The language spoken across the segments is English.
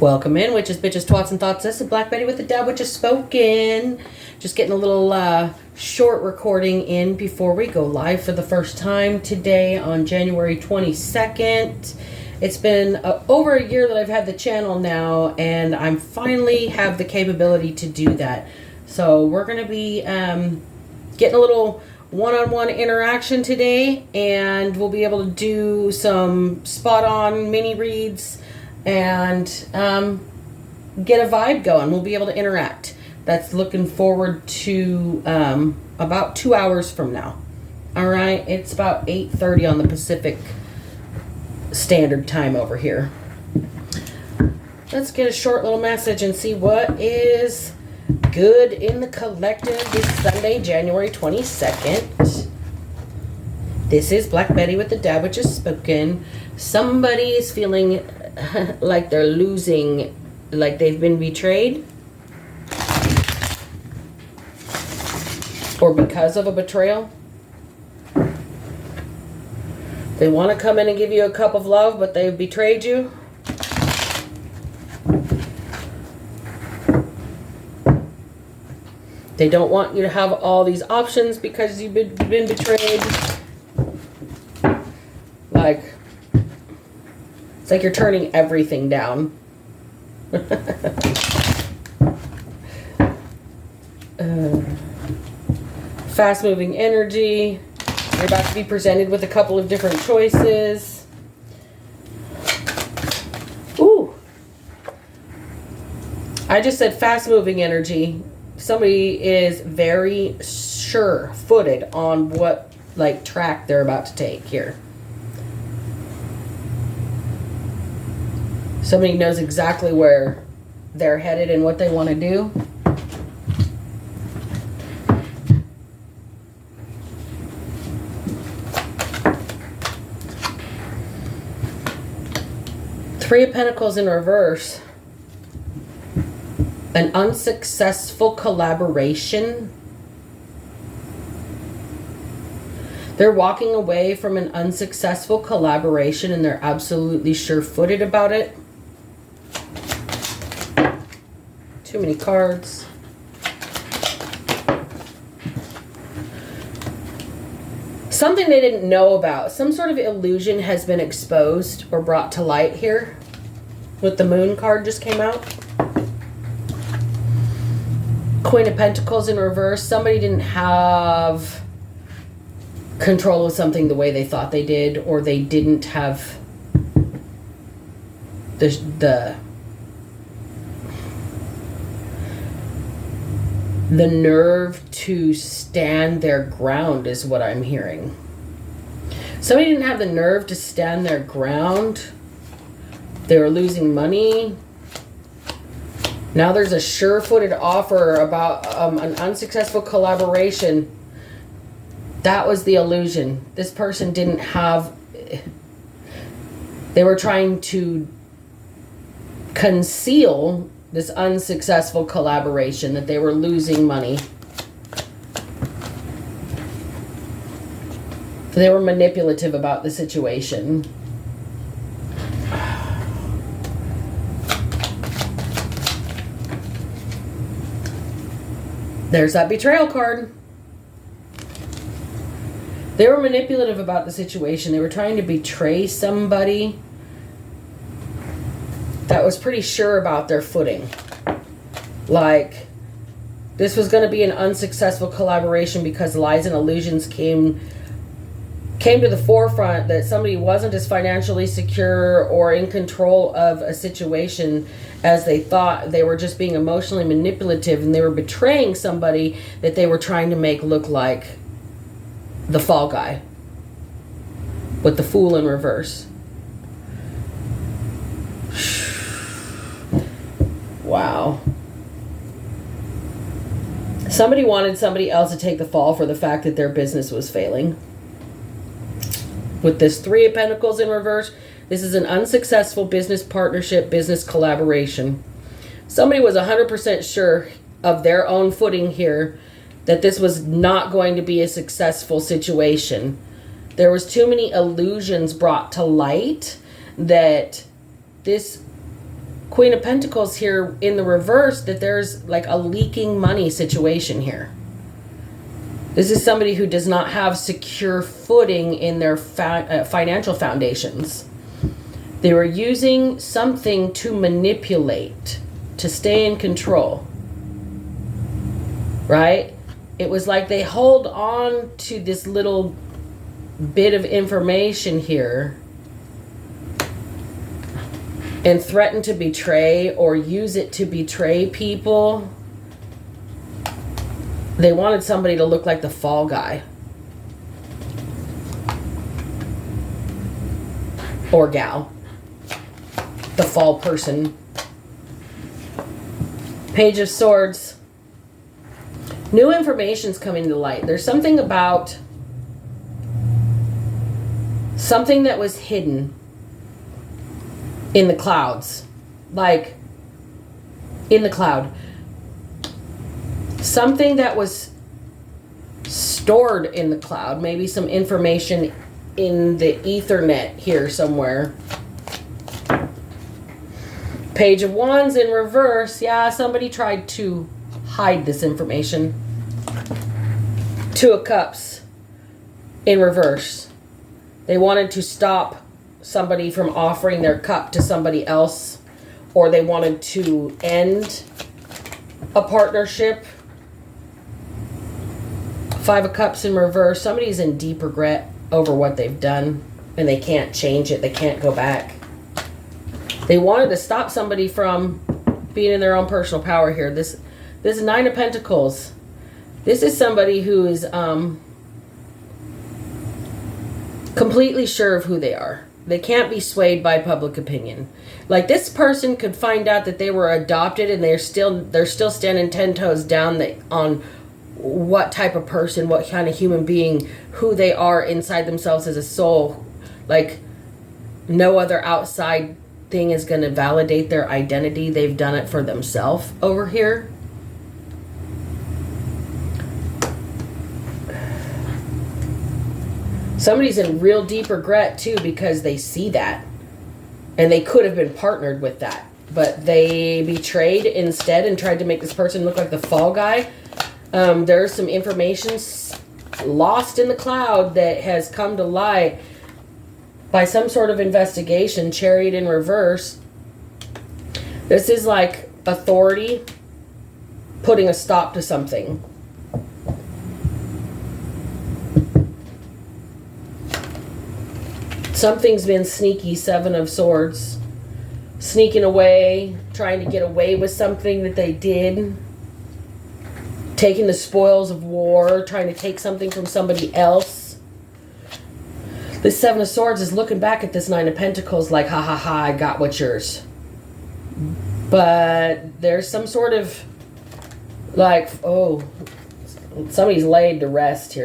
Welcome in, witches, bitches, twats, and thoughts. This is Black Betty with the Dad Which Is Spoken. Just getting a little short recording in before we go live for the first time today on January 22nd. It's been over a year that I've had the channel now, and I'm finally have the capability to do that. So we're going to be getting a little one-on-one interaction today, and we'll be able to do some spot-on mini reads and get a vibe going. We'll be able to interact. That's looking forward to about 2 hours from now. All right, it's about 8:30 on the Pacific Standard Time over here. Let's get a short little message and see what is good in the collective this Sunday, January 22nd. This is Black Betty with the Dad Which Is Spoken. Somebody is feeling like they're losing, like they've been betrayed, or because of a betrayal. They want to come in and give you a cup of love, but they've betrayed you. They don't want you to have all these options because you've been betrayed. Like, it's like you're turning everything down. Fast-moving energy. You're about to be presented with a couple of different choices. Ooh. I just said fast-moving energy. Somebody is very sure-footed on what, like, track they're about to take here. Somebody knows exactly where they're headed and what they want to do. Three of Pentacles in reverse. An unsuccessful collaboration. They're walking away from an unsuccessful collaboration and they're absolutely sure-footed about it. Too many cards. Something they didn't know about. Some sort of illusion has been exposed or brought to light here. With the Moon card just came out. Queen of Pentacles in reverse. Somebody didn't have control of something the way they thought they did, or they didn't have the nerve to stand their ground is what I'm hearing. Somebody didn't have the nerve to stand their ground. They were losing money. Now there's a sure-footed offer about an unsuccessful collaboration. That was the illusion. This person didn't have... They were trying to conceal this unsuccessful collaboration, that they were losing money. They were manipulative about the situation. There's that betrayal card. They were manipulative about the situation. They were trying to betray somebody that was pretty sure about their footing. Like, this was going to be an unsuccessful collaboration because lies and illusions came to the forefront, that somebody wasn't as financially secure or in control of a situation as they thought. They were just being emotionally manipulative, and they were betraying somebody that they were trying to make look like the fall guy with the Fool in reverse. Wow. Somebody wanted somebody else to take the fall for the fact that their business was failing. With this Three of Pentacles in reverse, this is an unsuccessful business partnership, business collaboration. Somebody was 100% sure of their own footing here, that this was not going to be a successful situation. There was too many illusions brought to light that this Queen of Pentacles here in the reverse, that there's like a leaking money situation here. This is somebody who does not have secure footing in their financial foundations. They were using something to manipulate, to stay in control. Right? It was like they hold on to this little bit of information here and threaten to betray or use it to betray people. They wanted somebody to look like the fall guy. Or gal. The fall person. Page of Swords. New information's coming to light. There's something about something that was hidden in the clouds. Like, in the cloud. Something that was stored in the cloud. Maybe some information in the Ethernet here somewhere. Page of Wands in reverse. Yeah, somebody tried to hide this information. Two of Cups in reverse. They wanted to stop somebody from offering their cup to somebody else, or they wanted to end a partnership. Five of Cups in reverse. Somebody's in deep regret over what they've done, and they can't change it. They can't go back. They wanted to stop somebody from being in their own personal power here. This Nine of Pentacles. This is somebody who is completely sure of who they are. They can't be swayed by public opinion. Like, this person could find out that they were adopted and they're still standing 10 toes down on what type of person, what kind of human being, who they are inside themselves as a soul. Like, no other outside thing is going to validate their identity. They've done it for themselves over here. Somebody's in real deep regret too, because they see that and they could have been partnered with that, but they betrayed instead and tried to make this person look like the fall guy. There's some information lost in the cloud that has come to light by some sort of investigation. Chariot in reverse. This is like authority putting a stop to something. Something's been sneaky. Seven of Swords. Sneaking away, trying to get away with something that they did. Taking the spoils of war, trying to take something from somebody else. This Seven of Swords is looking back at this Nine of Pentacles like, ha ha ha, I got what's yours. But there's some sort of, like, oh, somebody's laid to rest here.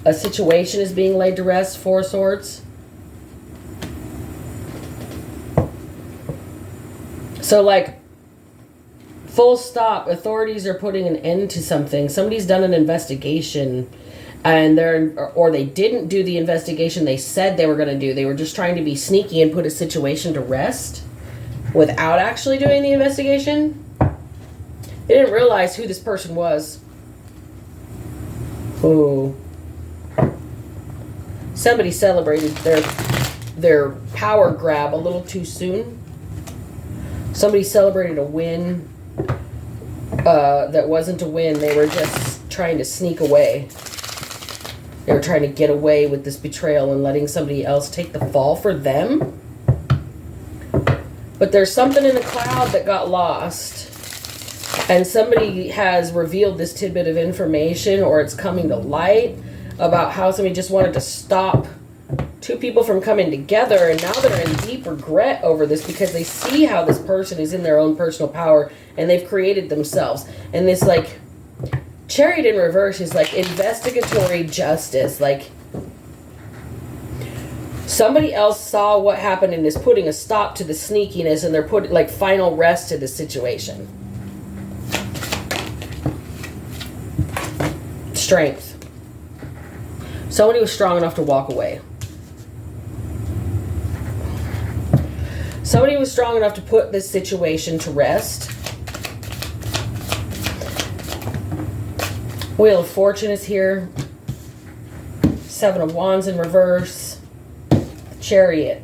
A situation is being laid to rest. Four of Swords. So, like, full stop. Authorities are putting an end to something. Somebody's done an investigation, and they didn't do the investigation they said they were going to do. They were just trying to be sneaky and put a situation to rest without actually doing the investigation. They didn't realize who this person was. Oh. Somebody celebrated their power grab a little too soon. Somebody celebrated a win that wasn't a win. They were just trying to sneak away. They were trying to get away with this betrayal and letting somebody else take the fall for them. But there's something in the cloud that got lost. And somebody has revealed this tidbit of information, or it's coming to light, about how somebody just wanted to stop two people from coming together, and now they're in deep regret over this because they see how this person is in their own personal power and they've created themselves. And this, like, Chariot in reverse is like investigatory justice. Like, somebody else saw what happened and is putting a stop to the sneakiness, and they're putting, like, final rest to the situation. Strength. Somebody was strong enough to walk away. Somebody was strong enough to put this situation to rest. Wheel of Fortune is here. 7 of Wands in reverse. Chariot.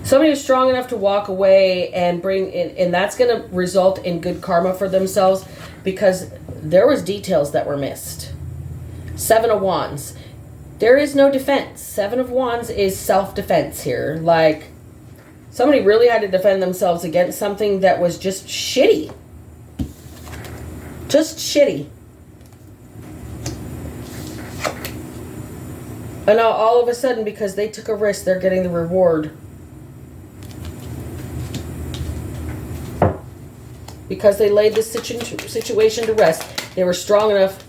Somebody was strong enough to walk away and bring in, and that's going to result in good karma for themselves because there was details that were missed. 7 of Wands. There is no defense. 7 of Wands is self-defense here. Like, somebody really had to defend themselves against something that was just shitty. Just shitty. And now all of a sudden, because they took a risk, they're getting the reward. Because they laid this situation to rest. They were strong enough.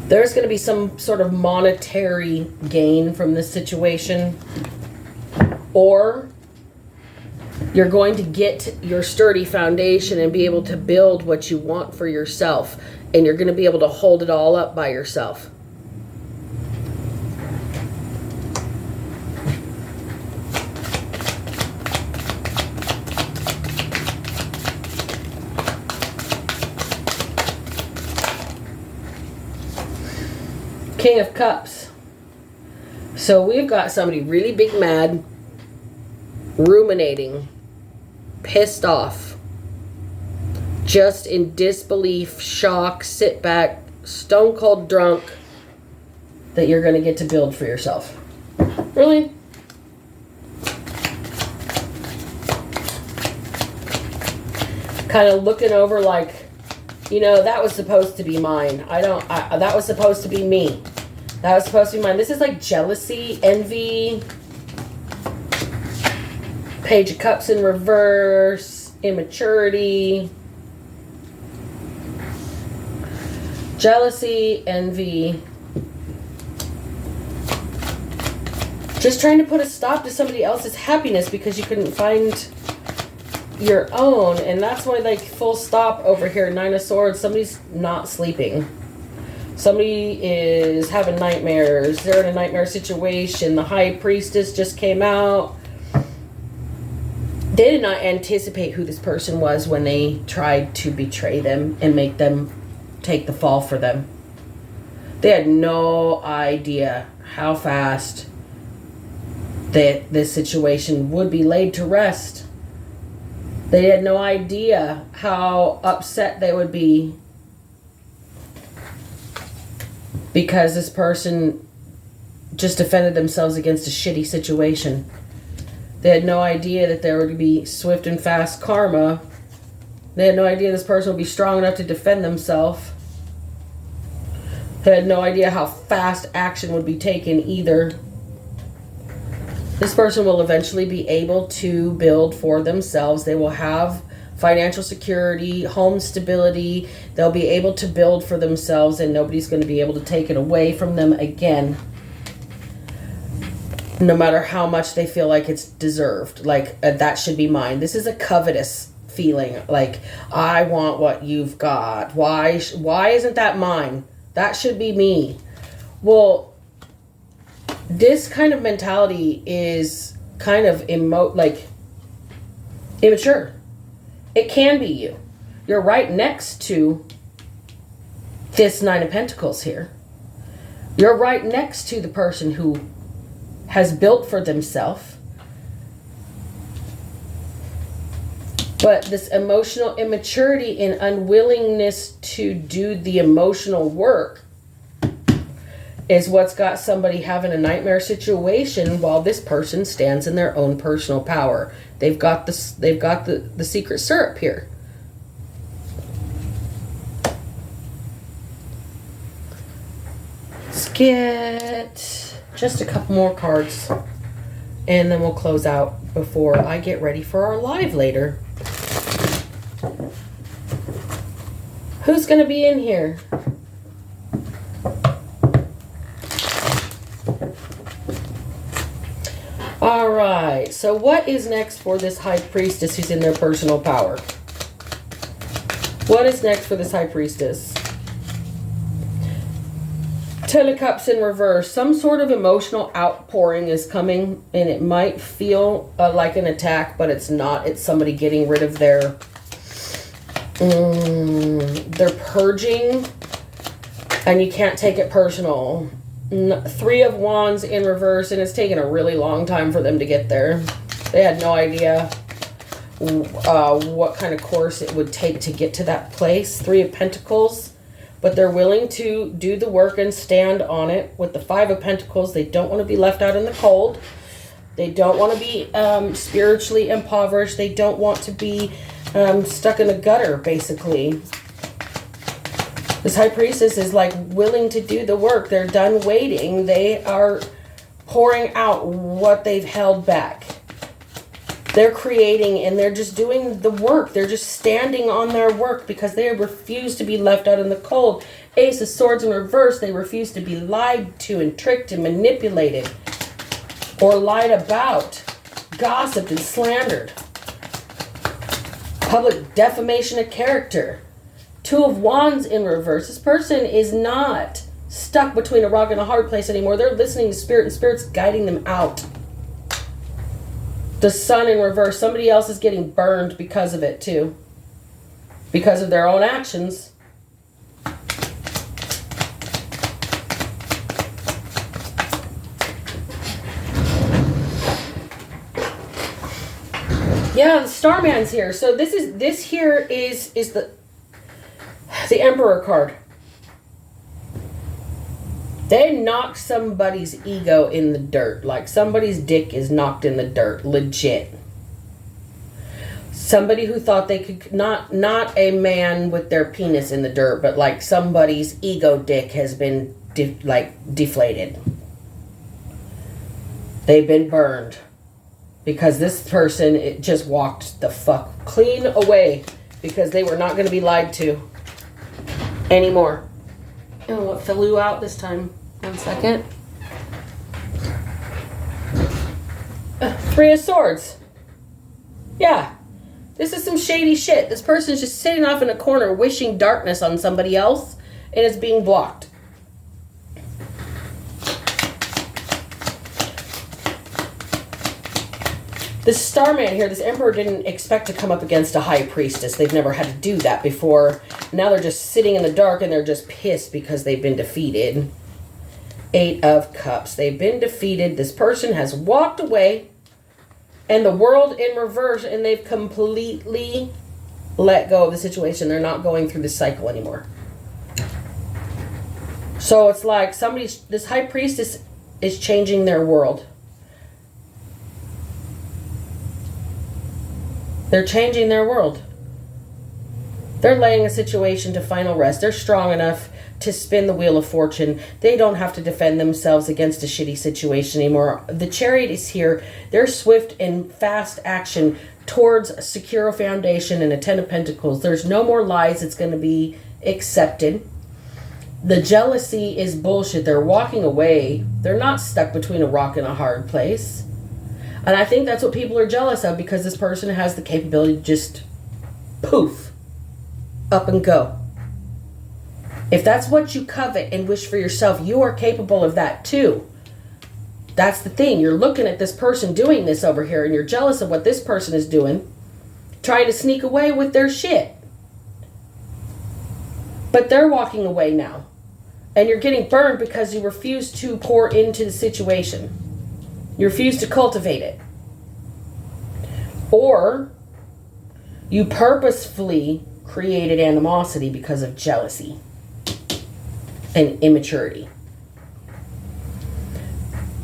There's going to be some sort of monetary gain from this situation. Or you're going to get your sturdy foundation and be able to build what you want for yourself. And you're going to be able to hold it all up by yourself. King of Cups. So we've got somebody really big mad, ruminating, pissed off, just in disbelief, shock, sit back, stone cold drunk that you're going to get to build for yourself. Really? Kind of looking over like, you know, that was supposed to be mine. That was supposed to be me. That was supposed to be mine. This is like jealousy, envy. Page of Cups in reverse. Immaturity. Jealousy, envy. Just trying to put a stop to somebody else's happiness because you couldn't find your own. And that's why, like, full stop over here. 9 of Swords. Somebody's not sleeping. Somebody is having nightmares. They're in a nightmare situation. The High Priestess just came out. They did not anticipate who this person was when they tried to betray them and make them take the fall for them. They had no idea how fast that this situation would be laid to rest. They had no idea how upset they would be because this person just defended themselves against a shitty situation. They had no idea that there would be swift and fast karma. They had no idea this person would be strong enough to defend themselves. They had no idea how fast action would be taken either. This person will eventually be able to build for themselves. They will have financial security, home stability. They'll be able to build for themselves and nobody's going to be able to take it away from them again. No matter how much they feel like it's deserved. Like, that should be mine. This is a covetous feeling. Like, I want what you've got. Why isn't that mine? That should be me. Well, this kind of mentality is kind of immature. It can be you. You're right next to this 9 of Pentacles here. You're right next to the person who has built for themselves. But this emotional immaturity and unwillingness to do the emotional work is what's got somebody having a nightmare situation while this person stands in their own personal power. They've got the secret syrup here. Let's get just a couple more cards and then we'll close out before I get ready for our live later. Who's going to be in here? All right. So what is next for this High Priestess who's in their personal power? What is next for this High Priestess? Ten of Cups in reverse. Some sort of emotional outpouring is coming, and it might feel like an attack, but it's not. It's somebody getting rid of their... they're purging, and you can't take it personal. Three of Wands in reverse, and it's taken a really long time for them to get there. They had no idea what kind of course it would take to get to that place. Three of Pentacles. But they're willing to do the work and stand on it. With the Five of Pentacles, they don't want to be left out in the cold. They don't want to be spiritually impoverished. They don't want to be stuck in the gutter, basically. This High Priestess is like willing to do the work. They're done waiting. They are pouring out what they've held back. They're creating, and they're just doing the work. They're just standing on their work because they refuse to be left out in the cold. Ace of Swords in reverse. They refuse to be lied to and tricked and manipulated or lied about, gossiped and slandered. Public defamation of character. Two of Wands in reverse. This person is not stuck between a rock and a hard place anymore. They're listening to Spirit, and Spirit's guiding them out. The Sun in reverse. Somebody else is getting burned because of it too. Because of their own actions. Yeah, the Starman's here. So this here is the Emperor card. They knocked somebody's ego in the dirt. Like somebody's dick is knocked in the dirt. Legit. Somebody who thought they could... Not a man with their penis in the dirt, but like somebody's ego dick has been deflated. They've been burned. Because this person, it just walked the fuck clean away. Because they were not going to be lied to anymore. Oh, it flew out this time. 1 second. Three of Swords. Yeah. This is some shady shit. This person's just sitting off in a corner wishing darkness on somebody else, and it's being blocked. This Starman here, this Emperor didn't expect to come up against a High Priestess. They've never had to do that before. Now they're just sitting in the dark and they're just pissed because they've been defeated. Eight of Cups. They've been defeated. This person has walked away and the world in reverse, and they've completely let go of the situation. They're not going through this cycle anymore. So it's like this High Priestess is changing their world. They're changing their world. They're laying a situation to final rest. They're strong enough to spin the wheel of fortune. They don't have to defend themselves against a shitty situation anymore. The Chariot is here. They're swift and fast action towards a secure foundation and a Ten of Pentacles. There's no more lies. It's going to be accepted. The jealousy is bullshit. They're walking away. They're not stuck between a rock and a hard place. And I think that's what people are jealous of, because this person has the capability to just poof, up and go. If that's what you covet and wish for yourself, you are capable of that too. That's the thing. You're looking at this person doing this over here, and you're jealous of what this person is doing, trying to sneak away with their shit. But they're walking away now. And you're getting burned because you refuse to pour into the situation. You refuse to cultivate it. Or you purposefully created animosity because of jealousy and immaturity.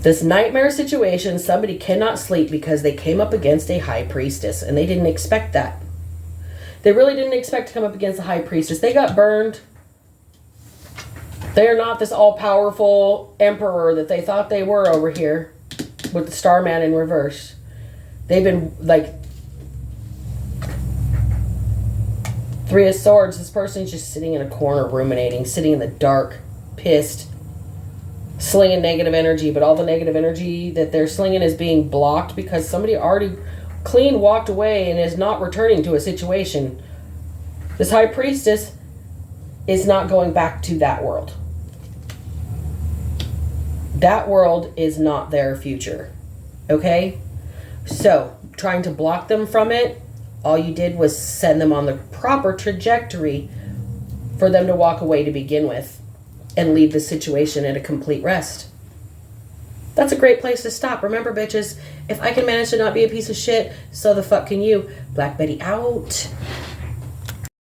This nightmare situation, somebody cannot sleep because they came up against a High Priestess, and they didn't expect that. They really didn't expect to come up against a High Priestess. They got burned. They are not this all-powerful emperor that they thought they were over here with the Starman in reverse. They've been like Three of Swords. This person's just sitting in a corner ruminating, sitting in the dark, pissed, slinging negative energy, but all the negative energy that they're slinging is being blocked because somebody already clean walked away and is not returning to a situation. This High Priestess is not going back to that world. That world is not their future. Okay? So, trying to block them from it, all you did was send them on the proper trajectory for them to walk away to begin with and leave the situation at a complete rest. That's a great place to stop. Remember, bitches, if I can manage to not be a piece of shit, so the fuck can you. Black Betty out.